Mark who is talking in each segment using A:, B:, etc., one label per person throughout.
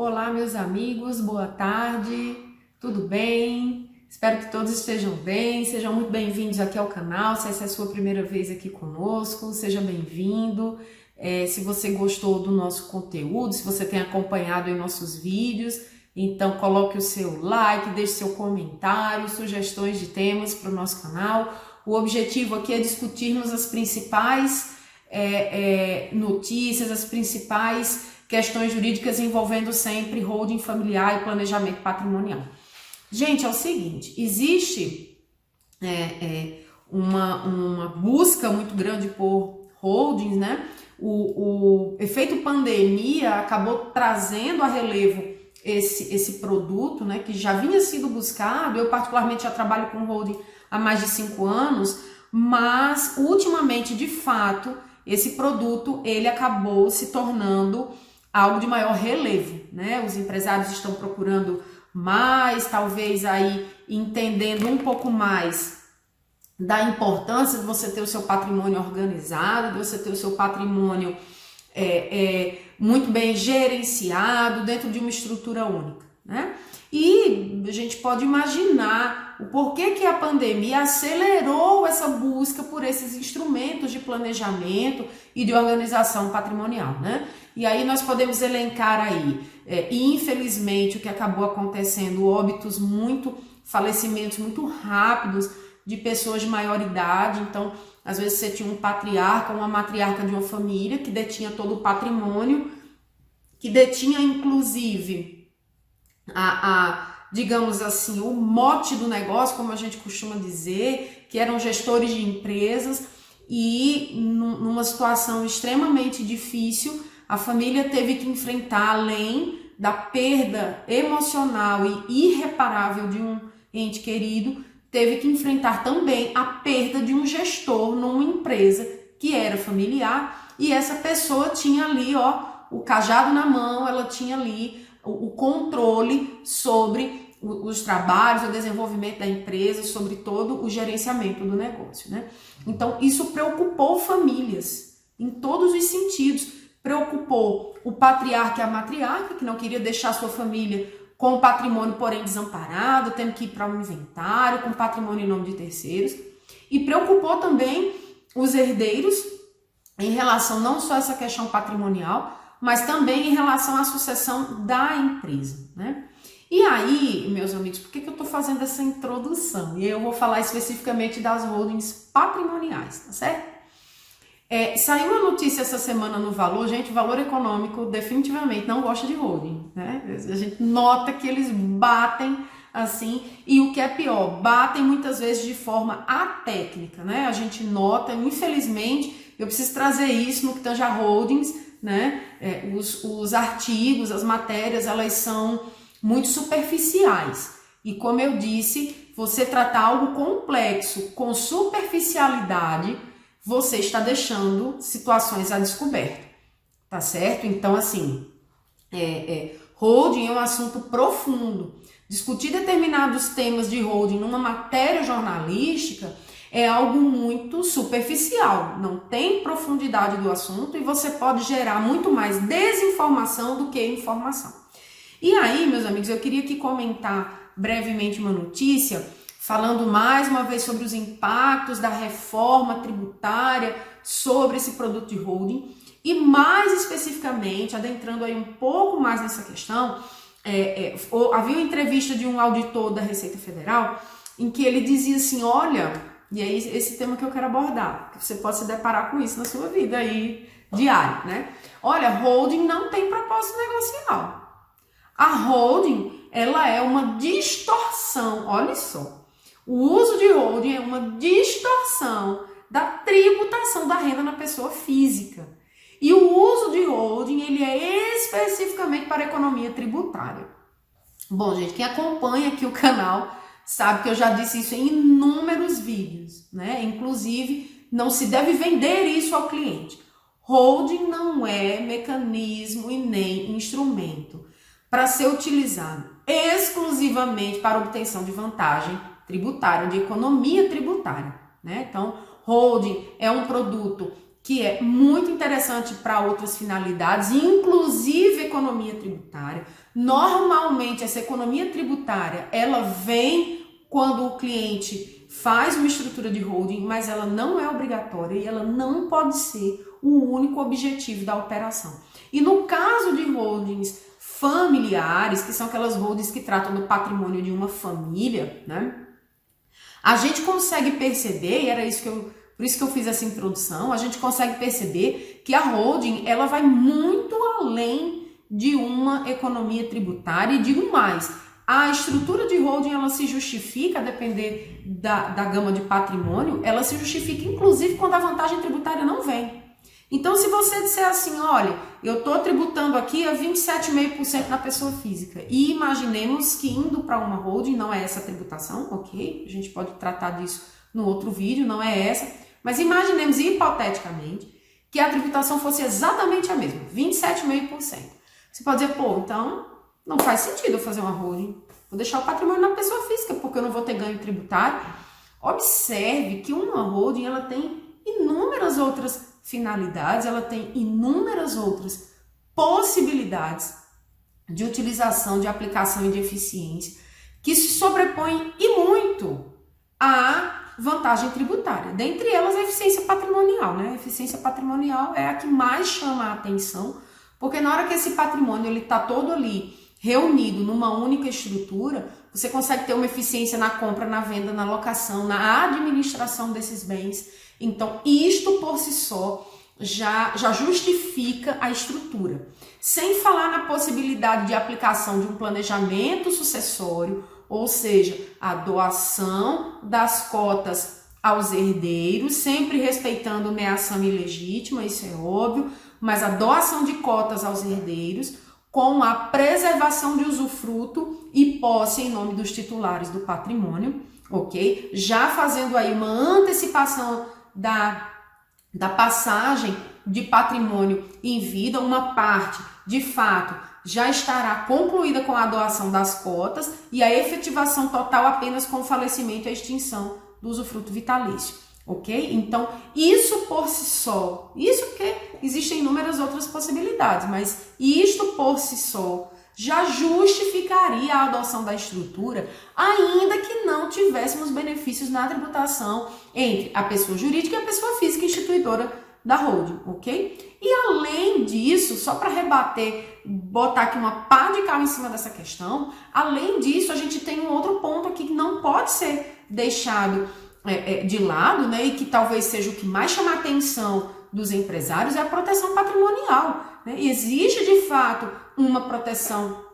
A: Olá, meus amigos, boa tarde, tudo bem? Espero que todos estejam bem, sejam muito bem-vindos aqui ao canal. Se essa é a sua primeira vez aqui conosco, seja bem-vindo. Se você gostou do nosso conteúdo, se você tem acompanhado em nossos vídeos, então coloque o seu like, deixe seu comentário, sugestões de temas para o nosso canal. O objetivo aqui é discutirmos as principais notícias, as principais questões jurídicas envolvendo sempre holding familiar e planejamento patrimonial. Gente, é o seguinte, existe uma busca muito grande por holdings, né? O efeito pandemia acabou trazendo a relevo esse produto, né, que já vinha sido buscado. Eu particularmente já trabalho com holding há mais de 5 anos, mas ultimamente, de fato, esse produto ele acabou se tornando algo de maior relevo, né? Os empresários estão procurando mais, talvez aí entendendo um pouco mais da importância de você ter o seu patrimônio organizado, de você ter o seu patrimônio muito bem gerenciado dentro de uma estrutura única, né? E a gente pode imaginar o porquê que a pandemia acelerou essa busca por esses instrumentos de planejamento e de organização patrimonial, né? E aí nós podemos elencar aí, infelizmente, o que acabou acontecendo, falecimentos muito rápidos de pessoas de maior idade. Então, às vezes você tinha um patriarca, uma matriarca de uma família que detinha todo o patrimônio, que detinha inclusive digamos assim, o mote do negócio, como a gente costuma dizer, que eram gestores de empresas, e numa situação extremamente difícil, a família teve que enfrentar, além da perda emocional e irreparável de um ente querido, teve que enfrentar também a perda de um gestor numa empresa que era familiar, e essa pessoa tinha ali, o cajado na mão, ela tinha ali o controle sobre os trabalhos, o desenvolvimento da empresa, sobre todo o gerenciamento do negócio, né? Então, isso preocupou famílias em todos os sentidos. Preocupou o patriarca e a matriarca, que não queria deixar sua família com o patrimônio, porém desamparado, tendo que ir para um inventário, com patrimônio em nome de terceiros. E preocupou também os herdeiros em relação não só a essa questão patrimonial, mas também em relação à sucessão da empresa, né? E aí, meus amigos, por que eu estou fazendo essa introdução? E eu vou falar especificamente das holdings patrimoniais, tá certo? Saiu uma notícia essa semana no Valor. Gente, o Valor Econômico definitivamente não gosta de holding, né? A gente nota que eles batem assim, e o que é pior, batem muitas vezes de forma atécnica, né? A gente nota, infelizmente, eu preciso trazer isso no que tange a holdings, né? Os artigos, as matérias, elas são muito superficiais. E como eu disse, você tratar algo complexo com superficialidade, você está deixando situações a descoberto, tá certo? Então, assim, holding é um assunto profundo. Discutir determinados temas de holding numa matéria jornalística é algo muito superficial, não tem profundidade do assunto e você pode gerar muito mais desinformação do que informação. E aí, meus amigos, eu queria aqui comentar brevemente uma notícia, falando mais uma vez sobre os impactos da reforma tributária sobre esse produto de holding e mais especificamente, adentrando aí um pouco mais nessa questão, havia uma entrevista de um auditor da Receita Federal em que ele dizia assim, olha, e é esse tema que eu quero abordar, porque você pode se deparar com isso na sua vida aí diária, né? Olha, holding não tem propósito negocial. A holding, ela é uma distorção, olha só. O uso de holding é uma distorção da tributação da renda na pessoa física. E o uso de holding, ele é especificamente para a economia tributária. Bom, gente, quem acompanha aqui o canal sabe que eu já disse isso em inúmeros vídeos, né? Inclusive, não se deve vender isso ao cliente. Holding não é mecanismo e nem instrumento para ser utilizado exclusivamente para obtenção de vantagem tributária, de economia tributária, né? Então, holding é um produto que é muito interessante para outras finalidades, inclusive economia tributária. Normalmente essa economia tributária, ela vem quando o cliente faz uma estrutura de holding, mas ela não é obrigatória e ela não pode ser o único objetivo da operação. E no caso de holdings familiares, que são aquelas holdings que tratam do patrimônio de uma família, né? A gente consegue perceber, e era isso por isso que eu fiz essa introdução, a gente consegue perceber que a holding, ela vai muito além de uma economia tributária, e digo mais, a estrutura de holding, ela se justifica, a depender da gama de patrimônio, ela se justifica inclusive quando a vantagem tributária não vem. Então, se você disser assim, olha, eu estou tributando aqui a 27,5% na pessoa física, e imaginemos que indo para uma holding não é essa a tributação, ok? A gente pode tratar disso no outro vídeo, não é essa, mas imaginemos hipoteticamente que a tributação fosse exatamente a mesma, 27,5%. Você pode dizer, pô, então não faz sentido eu fazer uma holding, vou deixar o patrimônio na pessoa física, porque eu não vou ter ganho tributário. Observe que uma holding, ela tem inúmeras outras finalidades, ela tem inúmeras outras possibilidades de utilização, de aplicação e de eficiência que se sobrepõem e muito à vantagem tributária. Dentre elas, a eficiência patrimonial, né? A eficiência patrimonial é a que mais chama a atenção, porque na hora que esse patrimônio ele está todo ali reunido numa única estrutura, você consegue ter uma eficiência na compra, na venda, na locação, na administração desses bens. Então, isto por si só já justifica a estrutura. Sem falar na possibilidade de aplicação de um planejamento sucessório, ou seja, a doação das cotas aos herdeiros, sempre respeitando meação ilegítima, isso é óbvio, mas a doação de cotas aos herdeiros com a preservação de usufruto e posse em nome dos titulares do patrimônio, ok? Já fazendo aí uma antecipação da passagem de patrimônio em vida, uma parte, de fato, já estará concluída com a doação das cotas e a efetivação total apenas com o falecimento e a extinção do usufruto vitalício, ok? Então, isso por si só, isso porque existem inúmeras outras possibilidades, mas isto por si só já justificaria a adoção da estrutura, ainda que não tivéssemos benefícios na tributação entre a pessoa jurídica e a pessoa física instituidora da holding, ok? E além disso, só para rebater, botar aqui uma pá de cal em cima dessa questão, além disso, a gente tem um outro ponto aqui que não pode ser deixado de lado, né, e que talvez seja o que mais chama a atenção dos empresários, é a proteção patrimonial, né? Existe, de fato, uma proteção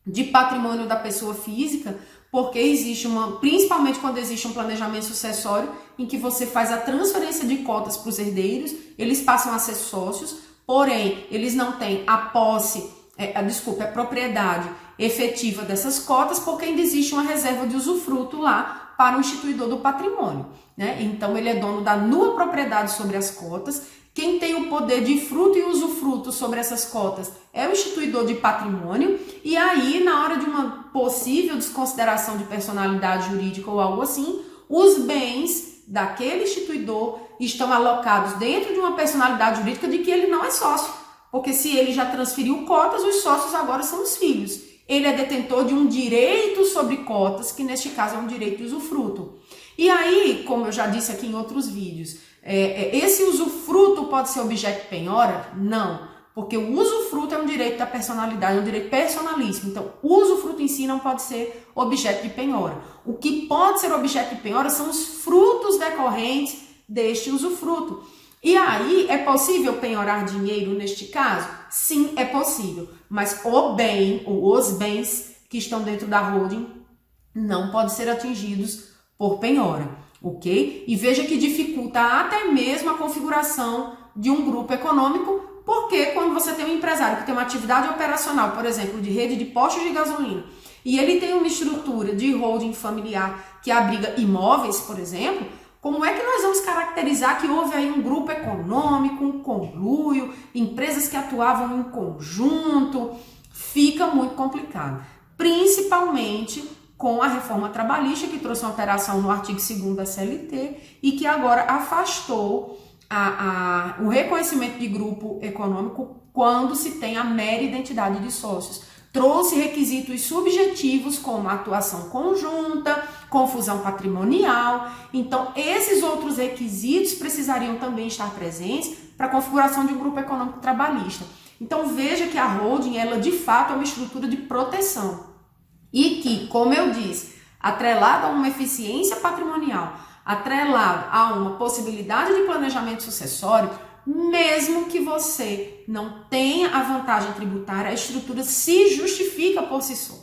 A: de patrimônio da pessoa física, porque existe principalmente quando existe um planejamento sucessório, em que você faz a transferência de cotas para os herdeiros, eles passam a ser sócios, porém, eles não têm a posse, a propriedade efetiva dessas cotas, porque ainda existe uma reserva de usufruto lá para o instituidor do patrimônio, né? Então, ele é dono da nua propriedade sobre as cotas. Quem tem o poder de fruto e usufruto sobre essas cotas é o instituidor de patrimônio, e aí, na hora de uma possível desconsideração de personalidade jurídica ou algo assim, os bens daquele instituidor estão alocados dentro de uma personalidade jurídica de que ele não é sócio, porque se ele já transferiu cotas, os sócios agora são os filhos. Ele é detentor de um direito sobre cotas, que neste caso é um direito de usufruto. E aí, como eu já disse aqui em outros vídeos, esse usufruto pode ser objeto de penhora? Não, porque o usufruto é um direito da personalidade, é um direito personalíssimo. Então, o usufruto em si não pode ser objeto de penhora. O que pode ser objeto de penhora são os frutos decorrentes deste usufruto. E aí, é possível penhorar dinheiro neste caso? Sim, é possível. Mas o bem, ou os bens que estão dentro da holding não podem ser atingidos por penhora, ok? E veja que dificulta até mesmo a configuração de um grupo econômico, porque quando você tem um empresário que tem uma atividade operacional, por exemplo, de rede de postos de gasolina, e ele tem uma estrutura de holding familiar que abriga imóveis, por exemplo, como é que nós vamos caracterizar que houve aí um grupo econômico, um conluio, empresas que atuavam em conjunto? Fica muito complicado, principalmente com a reforma trabalhista, que trouxe uma alteração no artigo 2º da CLT e que agora afastou o reconhecimento de grupo econômico quando se tem a mera identidade de sócios. Trouxe requisitos subjetivos como atuação conjunta, confusão patrimonial. Então, esses outros requisitos precisariam também estar presentes para a configuração de um grupo econômico trabalhista. Então, veja que a holding, ela de fato é uma estrutura de proteção. E que, como eu disse, atrelada a uma eficiência patrimonial, atrelado a uma possibilidade de planejamento sucessório, mesmo que você não tenha a vantagem tributária, a estrutura se justifica por si só.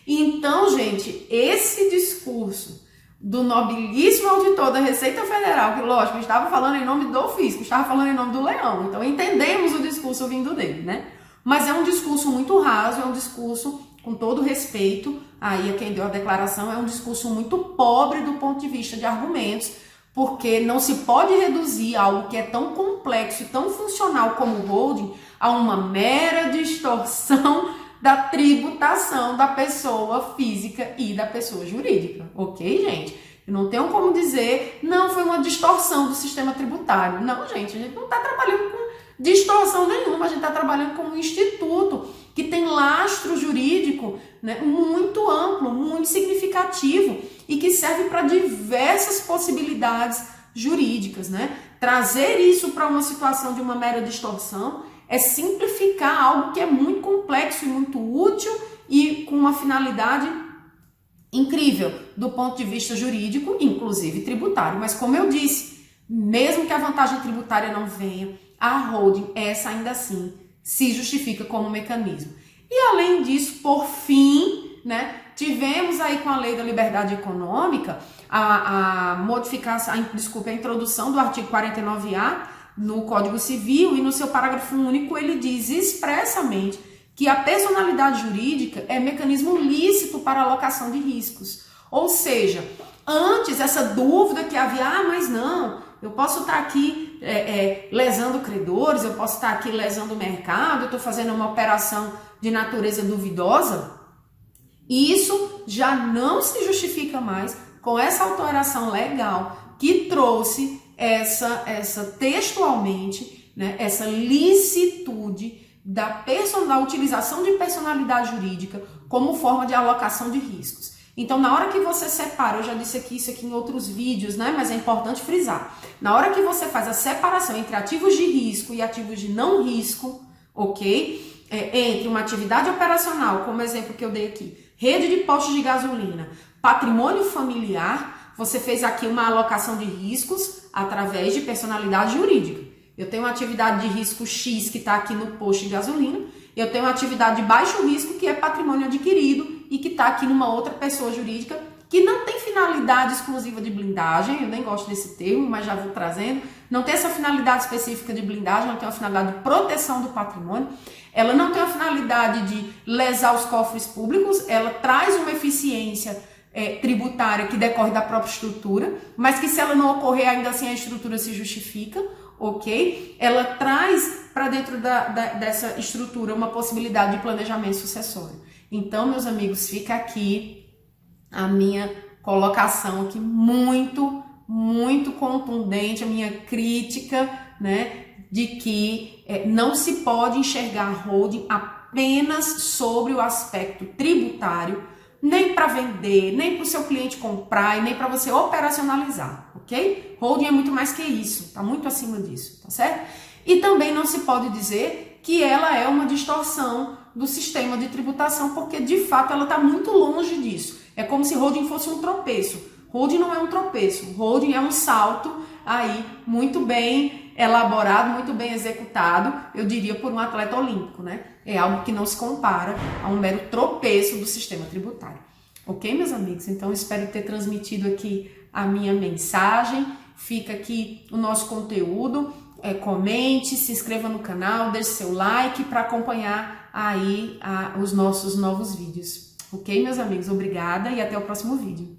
A: Então, gente, esse discurso do nobilíssimo auditor da Receita Federal, que, lógico, estava falando em nome do fisco, estava falando em nome do leão, então entendemos o discurso vindo dele, né? Mas é um discurso muito raso, é um discurso, com todo respeito, aí a quem deu a declaração, é um discurso muito pobre do ponto de vista de argumentos, porque não se pode reduzir algo que é tão complexo e tão funcional como o holding a uma mera distorção da tributação da pessoa física e da pessoa jurídica, ok, gente? Não tem como dizer, não, foi uma distorção do sistema tributário. Não, gente, a gente não está trabalhando com distorção nenhuma, a gente está trabalhando com um instituto que tem lastro jurídico, né, muito amplo, muito significativo e que serve para diversas possibilidades jurídicas, né? Trazer isso para uma situação de uma mera distorção é simplificar algo que é muito complexo e muito útil e com uma finalidade incrível do ponto de vista jurídico, inclusive tributário. Mas como eu disse, mesmo que a vantagem tributária não venha, a holding, essa ainda assim, se justifica como mecanismo. E além disso, por fim, né, tivemos aí com a Lei da Liberdade Econômica a modificação, a introdução do artigo 49A no Código Civil, e no seu parágrafo único ele diz expressamente que a personalidade jurídica é mecanismo lícito para alocação de riscos. Ou seja, antes essa dúvida que havia, mas não, eu posso estar aqui lesando credores, eu posso estar aqui lesando o mercado, eu estou fazendo uma operação de natureza duvidosa, isso já não se justifica mais com essa alteração legal que trouxe essa textualmente, né, essa licitude da utilização de personalidade jurídica como forma de alocação de riscos. Então, na hora que você separa, eu já disse aqui isso aqui em outros vídeos, né, mas é importante frisar, na hora que você faz a separação entre ativos de risco e ativos de não risco, ok? Entre uma atividade operacional, como exemplo que eu dei aqui, rede de postos de gasolina, patrimônio familiar, você fez aqui uma alocação de riscos através de personalidade jurídica. Eu tenho uma atividade de risco X que está aqui no posto de gasolina, eu tenho uma atividade de baixo risco que é patrimônio adquirido e que está aqui numa outra pessoa jurídica que não tem finalidade exclusiva de blindagem, eu nem gosto desse termo, mas já vou trazendo, não tem essa finalidade específica de blindagem, não tem uma finalidade de proteção do patrimônio, ela não tem a finalidade de lesar os cofres públicos, ela traz uma eficiência tributária que decorre da própria estrutura, mas que se ela não ocorrer, ainda assim a estrutura se justifica, ok? Ela traz para dentro dessa estrutura uma possibilidade de planejamento sucessório. Então, meus amigos, fica aqui a minha colocação aqui muito, muito contundente, a minha crítica, né, de que não se pode enxergar a holding apenas sobre o aspecto tributário, nem para vender, nem para o seu cliente comprar e nem para você operacionalizar, ok? Holding é muito mais que isso, tá muito acima disso, tá certo? E também não se pode dizer que ela é uma distorção do sistema de tributação, porque de fato ela está muito longe disso. É como se holding fosse um tropeço. Holding não é um tropeço, holding é um salto aí muito bem elaborado, muito bem executado, eu diria por um atleta olímpico, né? É algo que não se compara a um mero tropeço do sistema tributário. Ok, meus amigos? Então, espero ter transmitido aqui a minha mensagem. Fica aqui o nosso conteúdo. Comente, se inscreva no canal, deixe seu like para acompanhar aí os nossos novos vídeos. Ok, meus amigos? Obrigada e até o próximo vídeo.